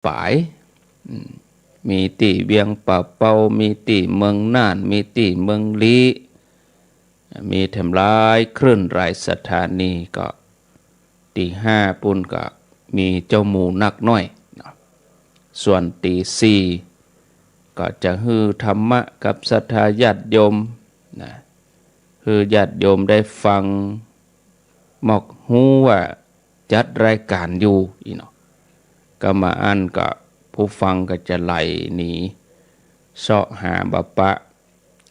ปายมีตีเวียงป่าเปามีตีเมืองน่านมีตีเมืองลี้มีแถมหลายคลื่นหลายสถานีก็ตีห้าปุ่นก็มีเจ้าหมูนักน้อยส่วนตีสี่ก็จะฮือธรรมะกับศรัทธาญาติโยมนะคือญาติโยมได้ฟังหมอกหูว่าจัดรายการอยู่อีเนาะก็มาอ่านก็ผู้ฟังก็จะไหลหนีเสาะหาบปะ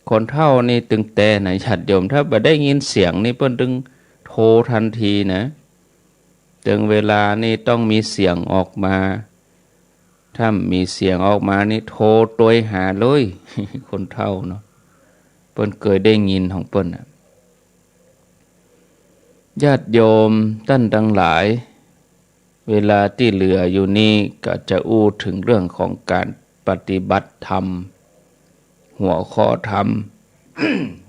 คนเฒ่านี่ตึงแต่ไหนญาติโยมถ้าบ่ได้ยินเสียงนี่เพิ่นตึงโทรทันทีนะถึงเวลานี่ต้องมีเสียงออกมาถ้ามีเสียงออกมานี่โทรตวยหาเลยคนเฒ่าเนาะเพิ่นเคยได้ยินของเพิ่นน่ะญาติโยมท่านทั้งหลายเวลาที่เหลืออยู่นี่ก็จะอู้ถึงเรื่องของการปฏิบัติธรรมหัวข้อธรรม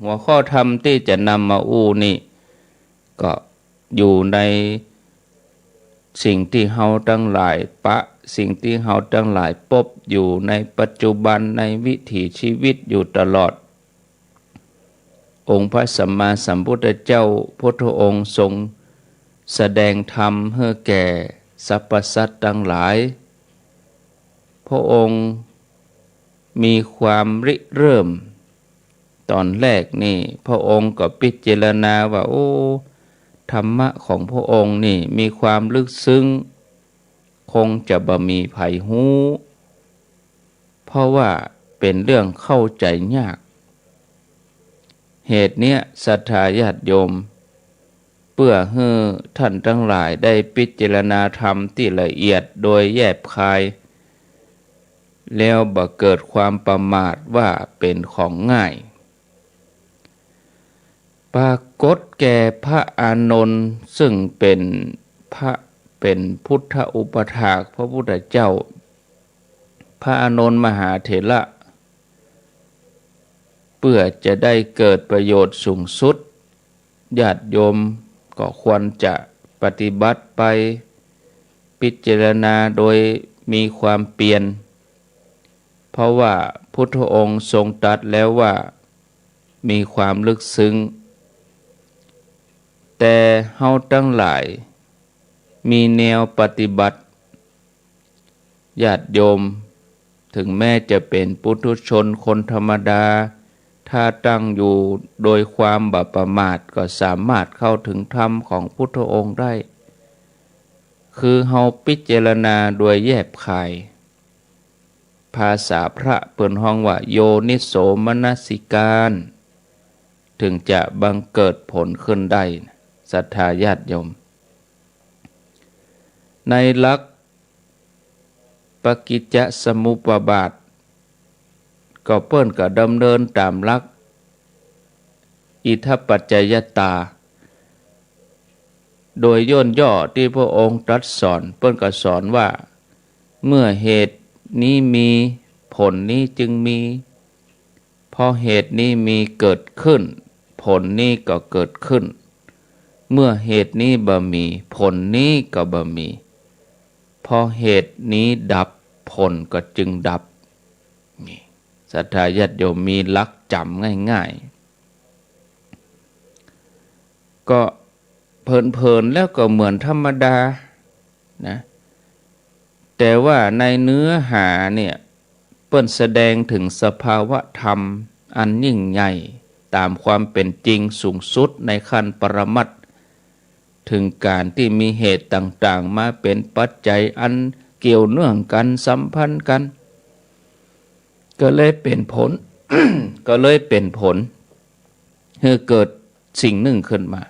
หัวข้อธรรมที่จะนำมาอู้นี่ก็อยู่ในสิ่งที่เฮาทั้งหลายสิ่งที่เฮาทั้งหลายพบอยู่ในปัจจุบันในวิถีชีวิตอยู่ตลอดองค์พระสัมมาสัมพุทธเจ้าพุทธองค์ทรงแสดงธรรมให้แก่สรรพสัตว์ทั้งหลายพระองค์มีความริเริ่มตอนแรกนี่พระองค์ก็พิจารณาว่าโอ้ธรรมะของพระองค์นี่มีความลึกซึ้งคงจะบ่มีไผฮู้เพราะว่าเป็นเรื่องเข้าใจยากเหตุเนี้ยศรัทธาญาติโยมเพื่อให้ท่านทั้งหลายได้พิจารณาธรรมที่ละเอียดโดยแยบคายแล้วบ่เกิดความประมาทว่าเป็นของง่ายปรากฏแก่พระอานนท์ซึ่งเป็นพุทธอุปถากพระพุทธเจ้าพระอานนท์มหาเถระเพื่อจะได้เกิดประโยชน์สูงสุดญาติโยมก็ควรจะปฏิบัติไปพิจารณาโดยมีความเปลี่ยนเพราะว่าพุทธองค์ทรงตรัสแล้วว่ามีความลึกซึ้งแต่เฮาทั้งหลายมีแนวปฏิบัติญาติโยมถึงแม้จะเป็นปุถุชนคนธรรมดาถ้าตั้งอยู่โดยความบ่ประมาทก็สามารถเข้าถึงธรรมของพุทธองค์ได้คือเฮาพิจารณาโดยแยบคายภาษาพระเปิ้นฮ้องว่าโยนิโสมนสิการถึงจะบังเกิดผลขึ้นได้ศรัทธาญาติโยมในหลักปกิจจสมุปบาทก็เปิ้นก็ดำเนินตามหลักอิทัปปัจจยตาโดยย่นย่อที่พระองค์ตรัสสอนเปิ้นก็สอนว่าเมื่อเหตุนี้มีผลนี้จึงมีพอเหตุนี้มีเกิดขึ้นผลนี้ก็เกิดขึ้นเมื่อเหตุนี้บ่มีผลนี้ก็บ่มีพอเหตุนี้ดับผลก็จึงดับนี่ศรัทธาญาติโยมมีหลักจำง่ายๆก็เพลินๆแล้วก็เหมือนธรรมดานะแต่ว่าในเนื้อหาเนี่ยเปิ้นแสดงถึงสภาวะธรรมอันยิ่งใหญ่ตามความเป็นจริงสูงสุดในขั้นปรมัตถ์ถึงการที่มีเหตุต่างๆมาเป็นปัจจัยอันเกี่ยวเนื่องกันสัมพันธ์กันก็เลยเป็นผล ก็เลยเป็นผลให้เกิดสิ่งหนึ่งขึ้นมา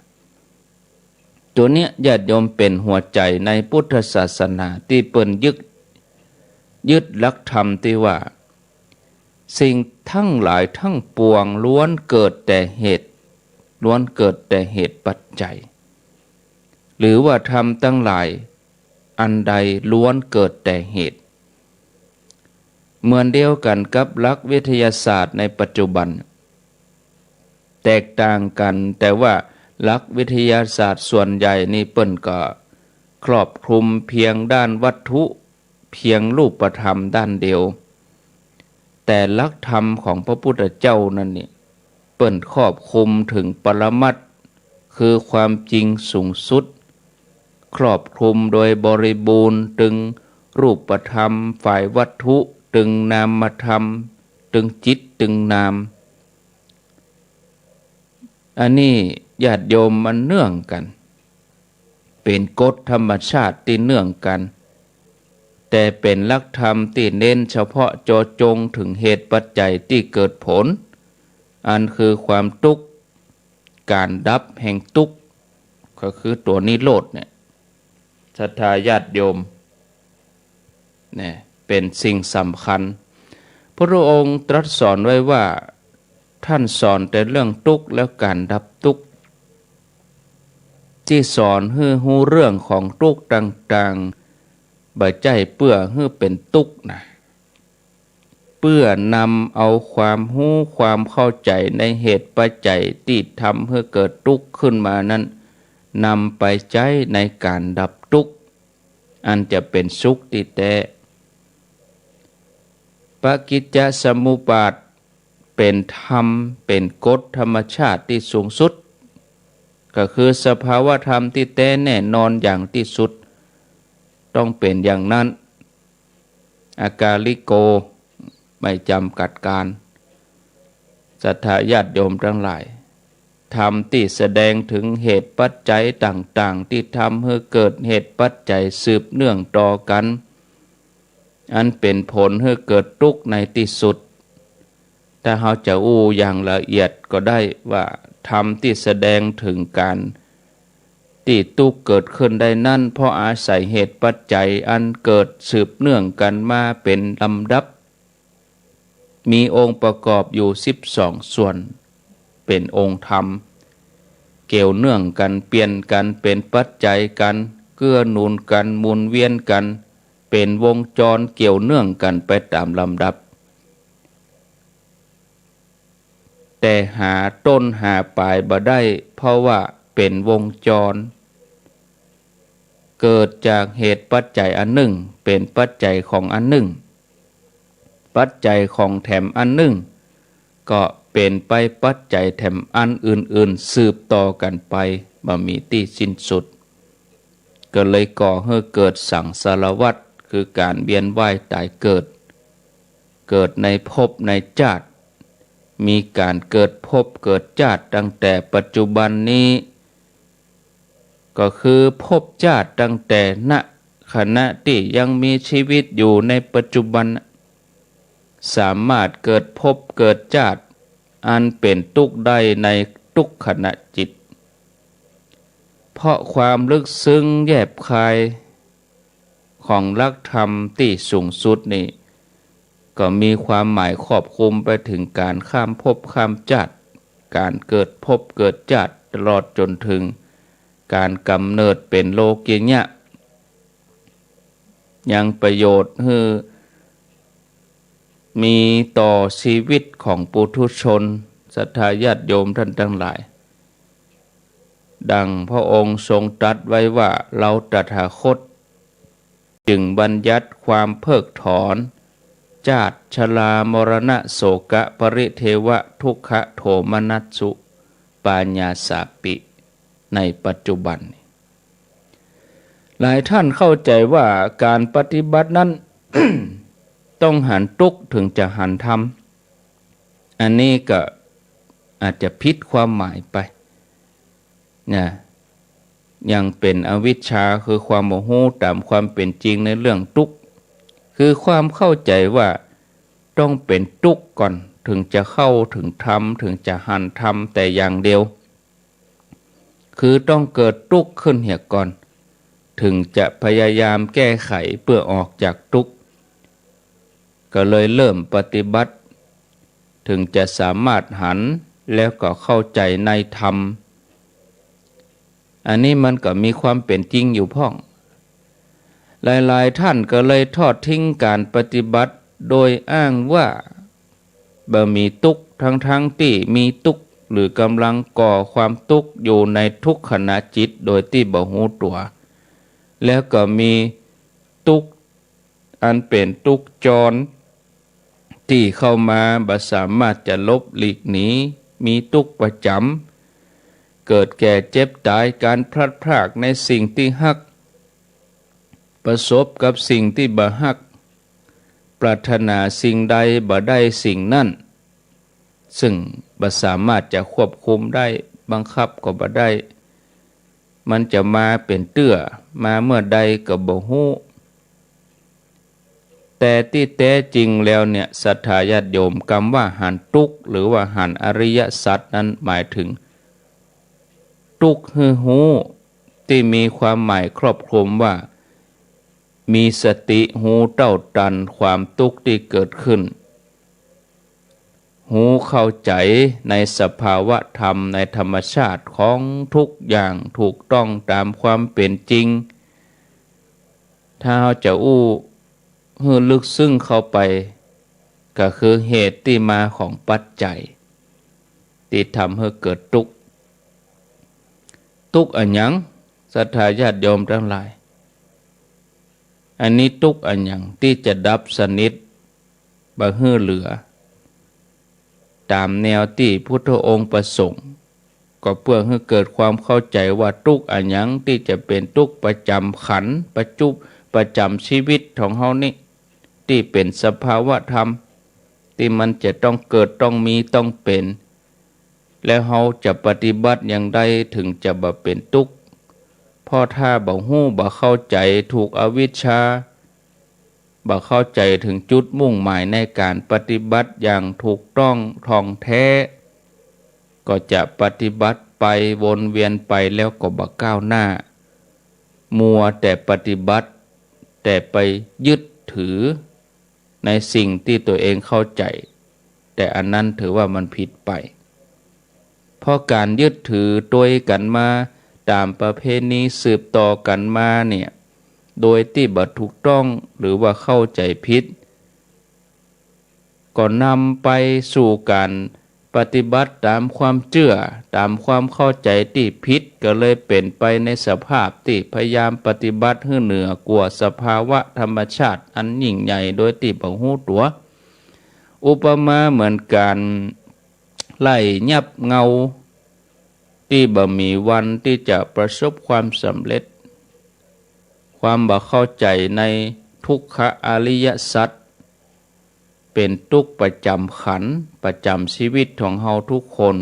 ตัวเนี้ยญาติโยมเป็นหัวใจในพุทธศาสนาที่เปิ้นยึดหลักธรรมที่ว่าสิ่งทั้งหลายทั้งปวงล้วนเกิดแต่เหตุล้วนเกิดแต่เหตุปัจจัยหรือว่าธรรมทั้งหลายอันใดล้วนเกิดแต่เหตุเหมือนเดียวกันกับหลักวิทยาศาสตร์ในปัจจุบันแตกต่างกันแต่ว่าหลักวิทยาศาสตร์ส่วนใหญ่นี่เปิ้นก็ครอบคลุมเพียงด้านวัตถุ เพียงรูปธรรมด้านเดียวแต่ลักธรรมของพระพุทธเจ้านั่นนี่เปิ้นครอบคลุมถึงปรมัตถ์คือความจริงสูงสุดครอบคลุมโดยบริบูรณ์ถึงรูปธรรมฝ่ายวัตถุถึงนามธรรมถึงจิตถึงนามอันนี้ญาติโยมมันเนื่องกันเป็นกฎธรรมชาติที่เนื่องกันแต่เป็นหลักธรรมที่เน้นเฉพาะเจาะจงถึงเหตุปัจจัยที่เกิดผลอันคือความทุกข์การดับแห่งทุกข์ก็คือตัวนิโรธเนี่ยศรัทธาญาติโยมเนี่ยเป็นสิ่งสำคัญพระองค์ตรัสสอนไว้ว่าท่านสอนแต่เรื่องทุกข์แล้วการดับทุกข์ที่สอนให้รู้เรื่องของทุกข์ต่างๆบ่ใจเพื่อให้เป็นทุกข์นะเพื่อนำเอาความรู้ความเข้าใจในเหตุปัจจัยที่ทำให้เกิดทุกข์ขึ้นมานั้นนำไปใช้ในการดับทุกข์อันจะเป็นสุขที่แท้ปกิจจสมุปบาทเป็นธรรมเป็นกฎธรรมชาติที่สูงสุดก็คือสภาวะธรรมที่แท้แน่นอนอย่างที่สุดต้องเป็นอย่างนั้นอากาลิโกไม่จำกัดการศรัทธาญาติโยมทั้งหลายธรรมที่แสดงถึงเหตุปัจจัยต่างๆที่ทำให้เกิดเหตุปัจจัยสืบเนื่องต่อกันอันเป็นผลให้เกิดทุกข์ในที่สุดถ้าเราจะอู้อย่างละเอียดก็ได้ว่าธรรมที่แสดงถึงการที่ทุกข์เกิดขึ้นได้นั่นเพราะอาศัยเหตุปัจจัยอันเกิดสืบเนื่องกันมาเป็นลำดับมีองค์ประกอบอยู่12ส่วนเป็นองค์ธรรมเกี่ยวเนื่องกันเปลี่ยนกันเป็นปัจจัยกันเกื้อหนุนกันหมุนเวียนกันเป็นวงจรเกี่ยวเนื่องกันไปตามลำดับแต่หาต้นหาปลายบ่ได้เพราะว่าเป็นวงจรเกิดจากเหตุปัจจัยอันหนึ่งเป็นปัจจัยของอันหนึ่งปัจจัยของแถมอันหนึ่งก็เป็นไปปัจจัยแถมอันอื่นๆสืบต่อกันไปบ่มีที่สิ้นสุดก็เลยก่อให้เกิดสังสารวัฏคือการเวียนว่ายตายเกิดในภพในชาติมีการเกิดภพเกิดชาติตั้งแต่ปัจจุบันนี้ก็คือภพชาติตั้งแต่ณขณะที่ยังมีชีวิตอยู่ในปัจจุบันสามารถเกิดภพเกิดชาติอันเป็นทุกข์ได้ในทุกขณะจิตเพราะความลึกซึ้งแยบคายของหลักธรรมที่สูงสุดนี้ก็มีความหมายครอบคลุมไปถึงการข้ามภพข้ามชาติการเกิดภพเกิดชาติตลอดจนถึงการกำเนิดเป็นโลกิยะยังประโยชน์ให้มีต่อชีวิตของปุถุชนศรัทธาญาติโยมท่านทั้งหลายดังพระองค์ทรงตรัสไว้ว่าเราตถาคตจึงบัญญัติความเพิกถอนชาติชรามรณะโศกะปริเทวะทุกขโทมนัสสุปาญาสาปิในปัจจุบันหลายท่านเข้าใจว่าการปฏิบัตินั้น ต้องหันทุกข์ถึงจะหันธรรมอันนี้ก็อาจจะผิดความหมายไปนะยังเป็นอวิชชาคือความโมโหตามความเป็นจริงในเรื่องทุกข์คือความเข้าใจว่าต้องเป็นทุกข์ก่อนถึงจะเข้าถึงธรรมถึงจะหันธรรมแต่อย่างเดียวคือต้องเกิดทุกข์ขึ้นเหียก่อนถึงจะพยายามแก้ไขเพื่อออกจากทุกข์ก็เลยเริ่มปฏิบัติถึงจะสามารถหันแล้วก็เข้าใจในธรรมอันนี้มันก็มีความเป็นจริงอยู่พ้องหลายๆท่านก็เลยทอดทิ้งการปฏิบัติโดยอ้างว่าบ่มีทุกข์ทั้งที่มีทุกข์หรือกำลังก่อความทุกข์อยู่ในทุกขณะจิตโดยที่บ่รู้ตัวแล้วก็มีทุกข์ อันเป็นทุกข์จรที่เข้ามาบ่สามารถจะลบหลีกหนีมีทุกข์ประจำเกิดแก่เจ็บตายการพลัดพรากในสิ่งที่ฮักประสบกับสิ่งที่บ่ฮักปรารถนาสิ่งใดบ่ได้สิ่งนั้นซึ่งบ่สามารถจะควบคุมได้บังคับก็บ่ได้มันจะมาเป็นเตื้อมาเมื่อใดก็บ่ฮู้แต่ที่แท้จริงแล้วเนี่ยศรัทธาญาติโยมคำว่าหันทุกข์หรือว่าหันอริยสัจนั้นหมายถึงทุกข์คือฮู้ที่มีความหมายครอบคลุมว่ามีสติหูเต้าตันความทุกข์ที่เกิดขึ้นหูเข้าใจในสภาวะธรรมในธรรมชาติของทุกอย่างถูกต้องตามความเป็นจริงถ้าเราจะให้ลึกซึ้งเข้าไปก็คือเหตุที่มาของปัจจัยที่ทำให้เกิดทุกข์อันหยังศรัทธาญาติโยมทั้งหลายอันนี้ทุกข์อันหยังที่จะดับสนิทบ่ให้เหลือตามแนวที่พุทธองค์ประสงค์ก็เพื่อให้เกิดความเข้าใจว่าทุกข์อันหยังที่จะเป็นทุกข์ประจำขันธ์ประจำชีวิตของเฮานี่ที่เป็นสภาวะธรรมที่มันจะต้องเกิดต้องมีต้องเป็นแล้วเฮาจะปฏิบัติอย่างใดถึงจะบ่เป็นทุกข์เพราะถ้าบ่ฮู้บ่เข้าใจถูกอวิชชาบ่เข้าใจถึงจุดมุ่งหมายในการปฏิบัติอย่างถูกต้องท่องแท้ก็จะปฏิบัติไปวนเวียนไปแล้วก็บ่ก้าวหน้ามัวแต่ปฏิบัติแต่ไปยึดถือในสิ่งที่ตัวเองเข้าใจแต่อันนั้นถือว่ามันผิดไปเพราะการยึดถือโดยกันมาตามประเพณีสืบต่อกันมาเนี่ยโดยที่บ่ถูกต้องหรือว่าเข้าใจผิดก็นำไปสู่การปฏิบัติตามความเชื่อตามความเข้าใจที่ผิดก็เลยเป็นไปในสภาพที่พยายามปฏิบัติให้เหนือกว่าสภาวะธรรมชาติอันยิ่งใหญ่โดยที่บ่ฮู้ตัวอุปมาเหมือนการไล่ยับเงาที่บ่มีวันที่จะประสบความสำเร็จความบ่เข้าใจในทุกขอริยสัจเป็นทุกข์ประจำขันธ์ประจำชีวิตของเฮาทุกคน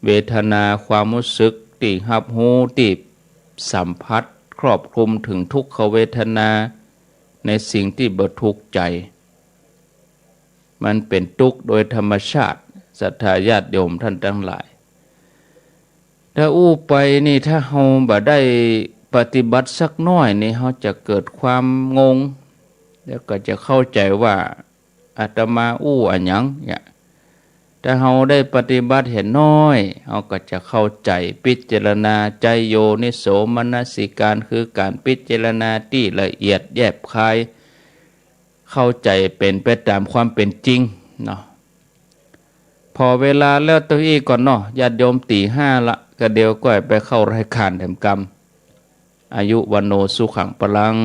เวทนาความรู้สึกที่รับรู้ที่สัมผัสครอบคลุมถึงทุกขเวทนาในสิ่งที่บ่ทุกข์ใจมันเป็นทุกข์โดยธรรมชาติศรัทธาญาติโยมท่านทั้งหลายถ้าไปนี่ถ้าเฮาบ่ได้ปฏิบัติสักน้อยนี่เฮาจะเกิดความงงแล้วก็จะเข้าใจว่าอาตมาอันหยังเนี่ยถ้าเฮาได้ปฏิบัติเห็นน้อยเฮาก็จะเข้าใจพิจารณาใจโยนิโสมนสิการคือการพิจารณาที่ละเอียดแยบคายเข้าใจเป็นไปตามความเป็นจริงเนาะพอเวลาแล้วตัวอีก่อนเนาะญาติโยมตี 5ละก็เดี๋ยวก็ไปเข้ารายการแถมกรรมอายุวันโนสุขังพลัง